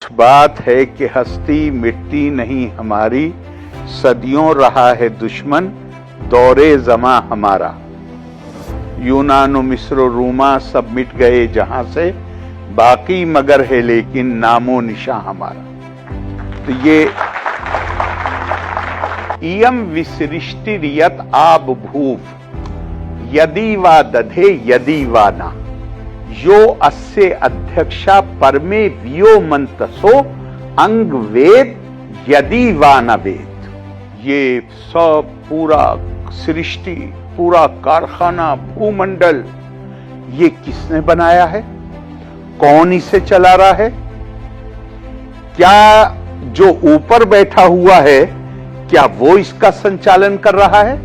बात है कि हस्ती मिटती नहीं हमारी, सदियों रहा है दुश्मन दौरे जमा हमारा। यूनान मिस्र रूमा सब मिट गए जहां से, बाकी मगर है लेकिन नामो निशा हमारा। तो ये इयम विसृष्टिरियत आब भूव यदि वा दधे यदि वा ना, यो अस्य अध्यक्षा परमे वियो मंतसो अंग वेद यदि वा न वेद। ये सब पूरा सृष्टि, पूरा कारखाना, भूमंडल, ये किसने बनाया है? कौन इसे चला रहा है? क्या जो ऊपर बैठा हुआ है, क्या वो इसका संचालन कर रहा है,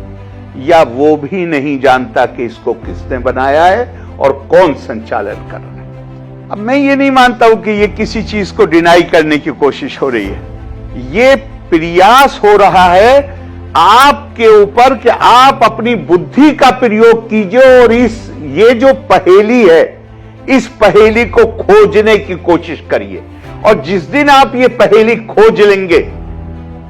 या वो भी नहीं जानता कि इसको किसने बनाया है और कौन संचालन कर रहा है? अब मैं ये नहीं मानता हूं कि ये किसी चीज को डिनाई करने की कोशिश हो रही है। ये प्रयास हो रहा है आपके ऊपर कि आप अपनी बुद्धि का प्रयोग कीजिए और ये जो पहेली है, इस पहेली को खोजने की कोशिश करिए। और जिस दिन आप ये पहेली खोज लेंगे,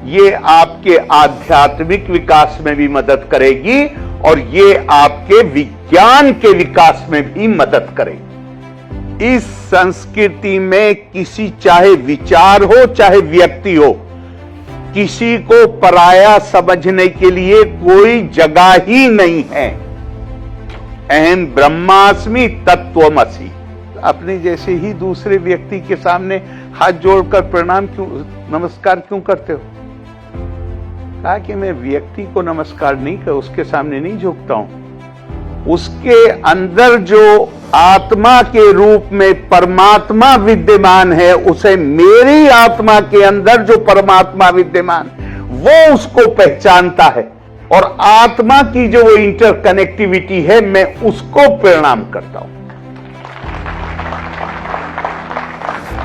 ये आपके आध्यात्मिक विकास में भी मदद करेगी और ये आपके विज्ञान के विकास में भी मदद करेगी। इस संस्कृति में किसी, चाहे विचार हो चाहे व्यक्ति हो, किसी को पराया समझने के लिए कोई जगह ही नहीं है। अहम ब्रह्मास्मि तत्वमसि। अपने जैसे ही दूसरे व्यक्ति के सामने हाथ जोड़कर प्रणाम क्यों, नमस्कार क्यों करते हो? कहा कि मैं व्यक्ति को नमस्कार नहीं कर, उसके सामने नहीं झुकता हूं। उसके अंदर जो आत्मा के रूप में परमात्मा विद्यमान है, उसे मेरी आत्मा के अंदर जो परमात्मा विद्यमान, वो उसको पहचानता है। और आत्मा की जो वो इंटरकनेक्टिविटी है, मैं उसको प्रणाम करता हूं।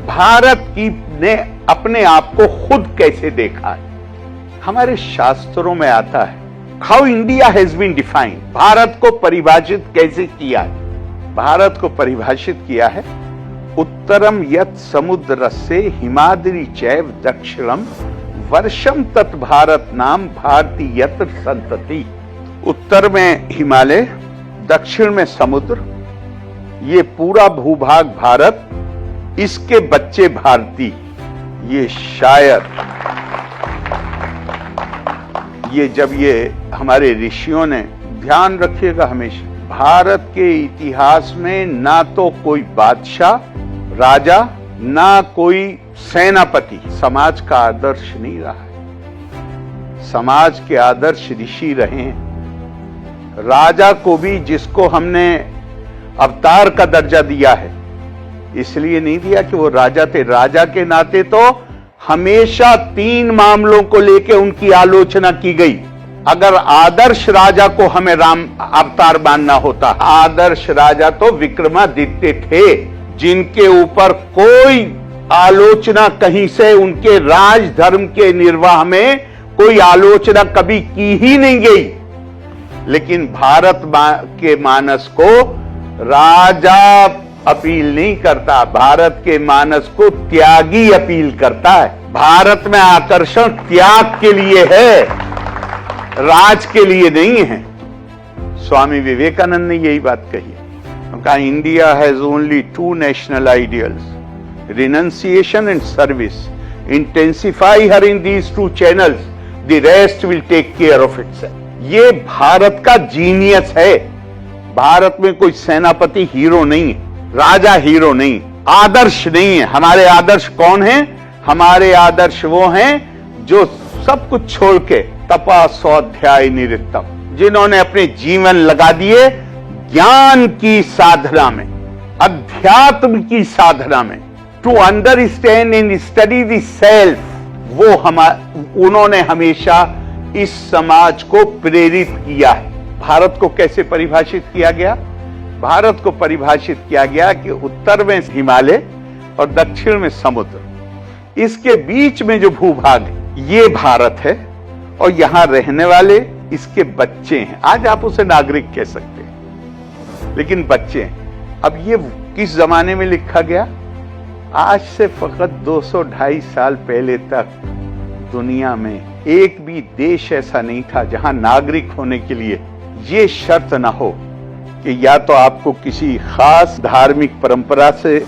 भारत की ने अपने आप को खुद कैसे देखा है? हमारे शास्त्रों में आता है, how India has been defined. Bharat को परिभाषित कैसे किया है? भारत को परिभाषित किया है, उत्तरम यत समुद्र से हिमाद्री चैव दक्षिणम वर्षम तत् भारत नाम भारतीयत संतति। उत्तर में हिमालय, दक्षिण में समुद्र, ये पूरा भूभाग भारत, इसके बच्चे भारतीय। ये शायद ये जब ये हमारे ऋषियों ने, ध्यान रखिएगा हमेशा, भारत के इतिहास में ना तो कोई बादशाह, राजा, ना कोई सेनापति समाज का आदर्श नहीं रहा है। समाज के आदर्श ऋषि रहे हैं। राजा को भी, जिसको हमने अवतार का दर्जा दिया है, इसलिए नहीं दिया कि वो राजा थे। राजा के नाते तो हमेशा 3 मामलों को लेकर उनकी आलोचना की गई। अगर आदर्श राजा को हमें राम अवतार मानना होता, आदर्श राजा तो विक्रमादित्य थे, जिनके ऊपर कोई आलोचना कहीं से, उनके राज धर्म के निर्वाह में कोई आलोचना कभी की ही नहीं गई। लेकिन भारत के मानस को राजा अपील नहीं करता, भारत के मानस को त्यागी अपील करता है। भारत में आकर्षण त्याग के लिए है, राज के लिए नहीं है। स्वामी विवेकानंद ने यही बात कही है। कहा, India has only 2 national ideals, renunciation and service. Intensify her in these 2 channels, the rest will take care of itself. ये भारत का जीनियस है। भारत में कोई सेनापति हीरो नहीं है, राजा हीरो नहीं, आदर्श नहीं है। हमारे आदर्श कौन है? हमारे आदर्श वो हैं जो सब कुछ छोड़ के तपा स्वाध्याय निरतम, जिन्होंने अपने जीवन लगा दिए ज्ञान की साधना में, अध्यात्म की साधना में, to understand and study the self. वो उन्होंने हमेशा इस समाज को प्रेरित किया है। भारत को कैसे परिभाषित किया गया? भारत को परिभाषित किया गया कि उत्तर में हिमालय और दक्षिण में समुद्र, इसके बीच में जो भूभाग है, ये भारत है। और यहां रहने वाले इसके बच्चे हैं। आज आप उसे नागरिक कह सकते हैं, लेकिन बच्चे हैं। अब ये किस जमाने में लिखा गया? आज से फकत 200-250 साल पहले तक दुनिया में एक भी देश ऐसा नहीं था जहां नागरिक होने के लिए ये शर्त ना हो कि या तो आपको किसी खास धार्मिक परंपरा से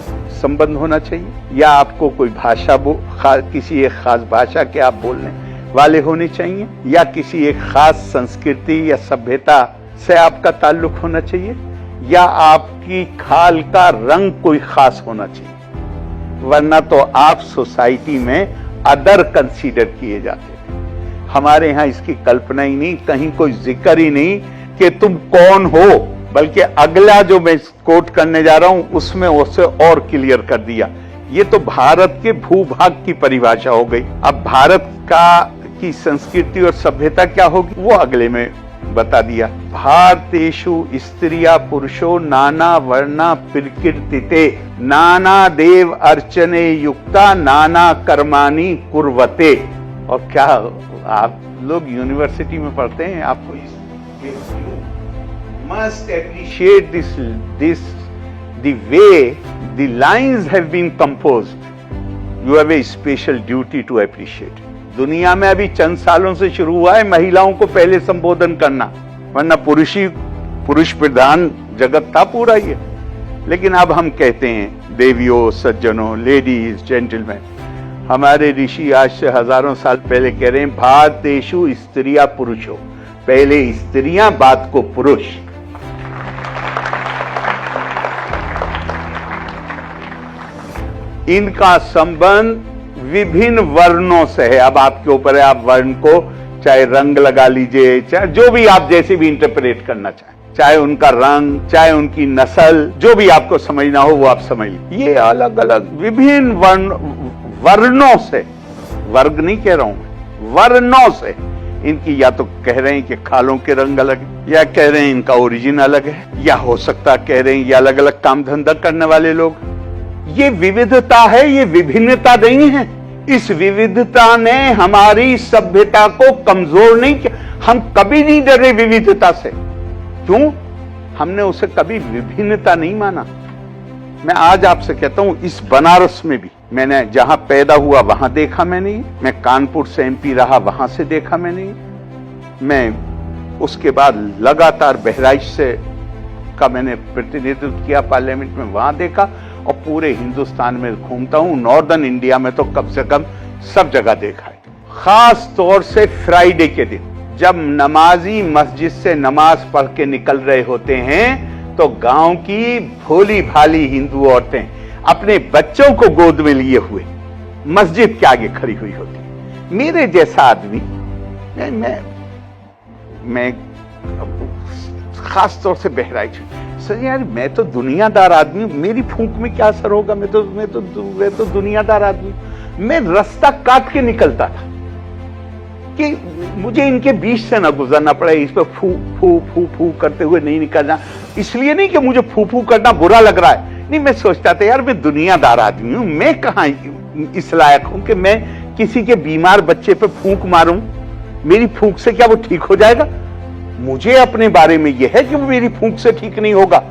संबंध होना चाहिए, या आपको कोई भाषा किसी एक खास भाषा के आप बोलने वाले होने चाहिए, या किसी एक खास संस्कृति या सभ्यता से आपका ताल्लुक होना चाहिए, या आपकी खाल का रंग कोई खास होना चाहिए, वरना तो आप सोसाइटी में अदर कंसीडर किए जाते थे। हमारे यहाँ इसकी कल्पना ही नहीं, कहीं कोई जिक्र ही नहीं कि तुम कौन हो, बल्कि अगला जो मैं कोट करने जा रहा हूं उसमें उसे और क्लियर कर दिया। ये तो भारत के भूभाग की परिभाषा हो गई। अब भारत की संस्कृति और सभ्यता क्या होगी वो अगले में बता दिया। भारतेषु स्त्रिया पुरुषो नाना वर्णा प्रकृतिते नाना देव अर्चने युक्ता नाना कर्माणि कुर्वते। और क्या आप लोग यूनिवर्सिटी में पढ़ते हैं, आपको must appreciate the way the lines have been composed. You have a special duty to appreciate. दुनिया में अभी चंद सालों से शुरू हुआ है महिलाओं को पहले संबोधन करना, वरना पुरुष प्रधान जगत था पूरा ये। लेकिन अब हम कहते हैं देवियों, सज्जनों, लेडीज, जेंटलमैन। हमारे ऋषि आज से हजारों साल पहले कह रहे हैं भारतेषु स्त्रिया पुरुषो, पहले स्त्रियां बाद को पुरुष। इनका संबंध विभिन्न वर्णों से है। अब आपके ऊपर है, आप वर्ण को चाहे रंग लगा लीजिए, चाहे जो भी आप जैसे भी इंटरप्रेट करना चाहें, चाहे उनका रंग, चाहे उनकी नस्ल, जो भी आपको समझना हो वो आप समझ लीजिए। ये अलग अलग विभिन्न वर्णों से, वर्ग नहीं कह रहा हूं मैं, वर्णों से इनकी या तो कह रहे हैं कि खालों के रंग अलग है, या कह रहे हैं इनका ओरिजिन अलग है, या हो सकता कह रहे हैं ये अलग अलग काम धंधा करने वाले लोग। ये विविधता है, ये विभिन्नता नहीं है। इस विविधता ने हमारी सभ्यता को कमजोर नहीं किया। हम कभी नहीं डरे विविधता से। क्यों? हमने उसे कभी विभिन्नता नहीं माना। मैं आज आपसे कहता हूं, इस बनारस में भी मैंने जहां पैदा हुआ वहां देखा मैंने, मैं कानपुर से एमपी रहा वहां से देखा मैंने, मैं उसके बाद लगातार बहराइच से का मैंने प्रतिनिधित्व किया पार्लियामेंट में, वहां देखा, और पूरे हिंदुस्तान में घूमता हूं, नॉर्दर्न इंडिया में तो कम से कम सब जगह देखा है। खास तौर से फ्राइडे के दिन जब नमाजी मस्जिद से नमाज पढ़ के निकल रहे होते हैं तो गांव की भोली भाली हिंदू औरतें अपने बच्चों को गोद में लिए हुए मस्जिद के आगे खड़ी हुई होती। मेरे जैसा आदमी, मैं खास तौर से बहराइच, सर यार मैं तो दुनियादार आदमी हूं, मेरी फूंक में क्या असर होगा, मैं तो दुनियादार आदमी। मैं रास्ता काट के निकलता था कि मुझे इनके बीच से ना गुजरना पड़े, इस पर फू फू फू फू करते हुए नहीं निकलना। इसलिए नहीं कि मुझे फू फू करना बुरा लग रहा है, नहीं, मैं सोचता था यार मैं दुनियादार आदमी हूं, मैं कहां इस लायक हूं कि मैं किसी के बीमार बच्चे पे फूंक मारूं। मेरी फूंक से क्या वो ठीक हो जाएगा? मुझे अपने बारे में यह है कि वो मेरी फूंक से ठीक नहीं होगा,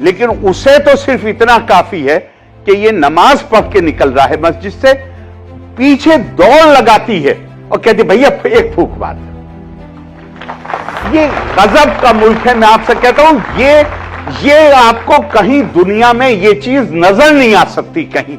लेकिन उसे तो सिर्फ इतना काफी है कि ये नमाज पढ़ के निकल रहा है मस्जिद से, पीछे दौड़ लगाती है और कहती भैया एक फूंक मार। ये गजब का मुल्क है। मैं आपसे कहता हूं ये आपको कहीं दुनिया में ये चीज नजर नहीं आ सकती कहीं।